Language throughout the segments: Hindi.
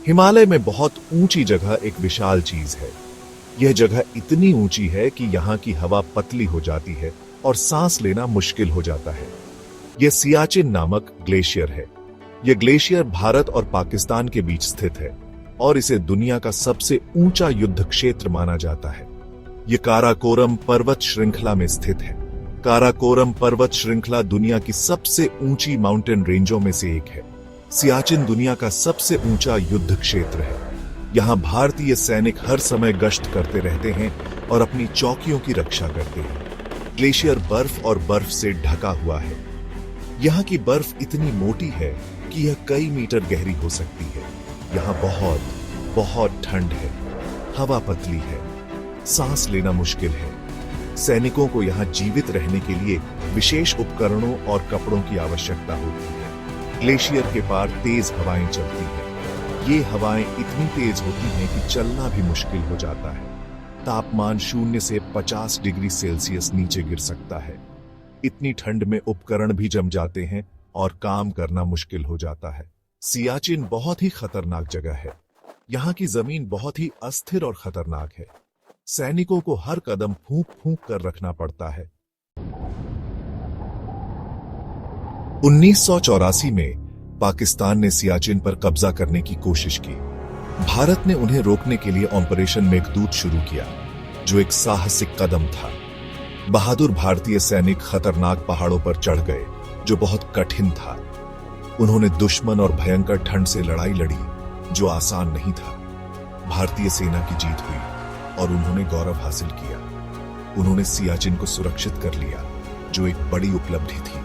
हिमालय में बहुत ऊंची जगह एक विशाल चीज है। यह जगह इतनी ऊंची है कि यहाँ की हवा पतली हो जाती है और सांस लेना मुश्किल हो जाता है। यह सियाचिन नामक ग्लेशियर है। यह ग्लेशियर भारत और पाकिस्तान के बीच स्थित है और इसे दुनिया का सबसे ऊंचा युद्ध क्षेत्र माना जाता है। यह काराकोरम पर्वत श्रृंखला में स्थित है। काराकोरम पर्वत श्रृंखला दुनिया की सबसे ऊंची माउंटेन रेंजों में से एक है। सियाचिन दुनिया का सबसे ऊंचा युद्ध क्षेत्र है। यहाँ भारतीय सैनिक हर समय गश्त करते रहते हैं और अपनी चौकियों की रक्षा करते हैं। ग्लेशियर बर्फ और बर्फ से ढका हुआ है। यहाँ की बर्फ इतनी मोटी है कि यह कई मीटर गहरी हो सकती है। यहाँ बहुत बहुत ठंड है। हवा पतली है। सांस लेना मुश्किल है। सैनिकों को यहाँ जीवित रहने के लिए विशेष उपकरणों और कपड़ों की आवश्यकता होती है। ग्लेशियर के पार तेज हवाएं चलती हैं। ये हवाएं इतनी तेज होती हैं कि चलना भी मुश्किल हो जाता है। तापमान 0 से 50 डिग्री सेल्सियस नीचे गिर सकता है। इतनी ठंड में उपकरण भी जम जाते हैं और काम करना मुश्किल हो जाता है। सियाचिन बहुत ही खतरनाक जगह है। यहाँ की जमीन बहुत ही अस्थिर और खतरनाक है। सैनिकों को हर कदम फूंक फूंक कर रखना पड़ता है। 1984 में पाकिस्तान ने सियाचिन पर कब्जा करने की कोशिश की। भारत ने उन्हें रोकने के लिए ऑपरेशन मेघदूत शुरू किया, जो एक साहसिक कदम था। बहादुर भारतीय सैनिक खतरनाक पहाड़ों पर चढ़ गए, जो बहुत कठिन था। उन्होंने दुश्मन और भयंकर ठंड से लड़ाई लड़ी, जो आसान नहीं था। भारतीय सेना की जीत हुई और उन्होंने गौरव हासिल किया। उन्होंने सियाचिन को सुरक्षित कर लिया, जो एक बड़ी उपलब्धि थी।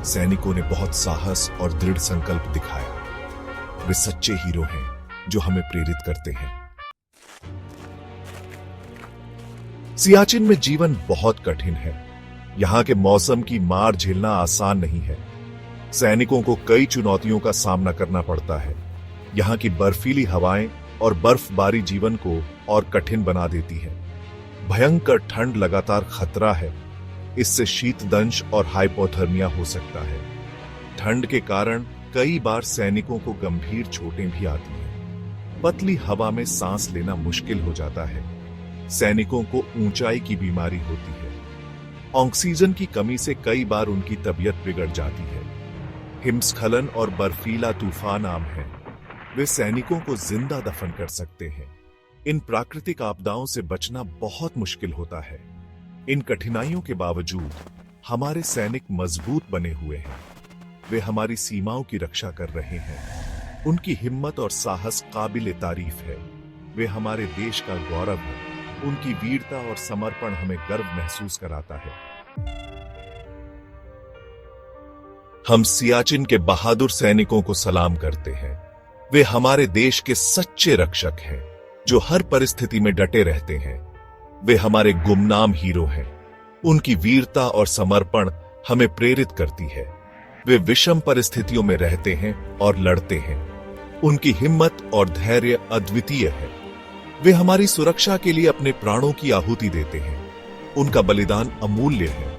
सैनिकों ने बहुत साहस और दृढ़ संकल्प दिखाया। वे सच्चे हीरो हैं, जो हमें प्रेरित करते हैं। सियाचिन में जीवन बहुत कठिन है। यहाँ के मौसम की मार झेलना आसान नहीं है। सैनिकों को कई चुनौतियों का सामना करना पड़ता है। यहाँ की बर्फीली हवाएं और बर्फबारी जीवन को और कठिन बना देती है। भयंकर ठंड लगातार खतरा है। इससे शीतदंश और हाइपोथर्मिया हो सकता है। ठंड के कारण कई बार सैनिकों को गंभीर चोटें भी आती हैं। पतली हवा में सांस लेना मुश्किल हो जाता है। सैनिकों को ऊंचाई की बीमारी होती है। ऑक्सीजन की कमी से कई बार उनकी तबीयत बिगड़ जाती है। हिमस्खलन और बर्फीला तूफान आम है। वे सैनिकों को जिंदा दफन कर सकते हैं। इन प्राकृतिक आपदाओं से बचना बहुत मुश्किल होता है। इन कठिनाइयों के बावजूद हमारे सैनिक मजबूत बने हुए हैं। वे हमारी सीमाओं की रक्षा कर रहे हैं। उनकी हिम्मत और साहस काबिल तारीफ है। वे हमारे देश का गौरव हैं। उनकी वीरता और समर्पण हमें गर्व महसूस कराता है। हम सियाचिन के बहादुर सैनिकों को सलाम करते हैं। वे हमारे देश के सच्चे रक्षक हैं, जो हर परिस्थिति में डटे रहते हैं। वे हमारे गुमनाम हीरो हैं। उनकी वीरता और समर्पण हमें प्रेरित करती है। वे विषम परिस्थितियों में रहते हैं और लड़ते हैं। उनकी हिम्मत और धैर्य अद्वितीय है। वे हमारी सुरक्षा के लिए अपने प्राणों की आहुति देते हैं। उनका बलिदान अमूल्य है।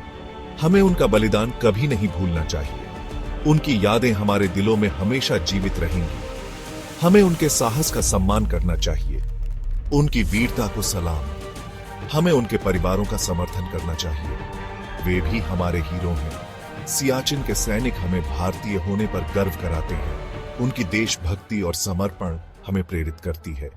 हमें उनका बलिदान कभी नहीं भूलना चाहिए। उनकी यादें हमारे दिलों में हमेशा जीवित रहेंगी। हमें उनके साहस का सम्मान करना चाहिए। उनकी वीरता को सलाम। हमें उनके परिवारों का समर्थन करना चाहिए। वे भी हमारे हीरो हैं। सियाचिन के सैनिक हमें भारतीय होने पर गर्व कराते हैं। उनकी देशभक्ति और समर्पण हमें प्रेरित करती है।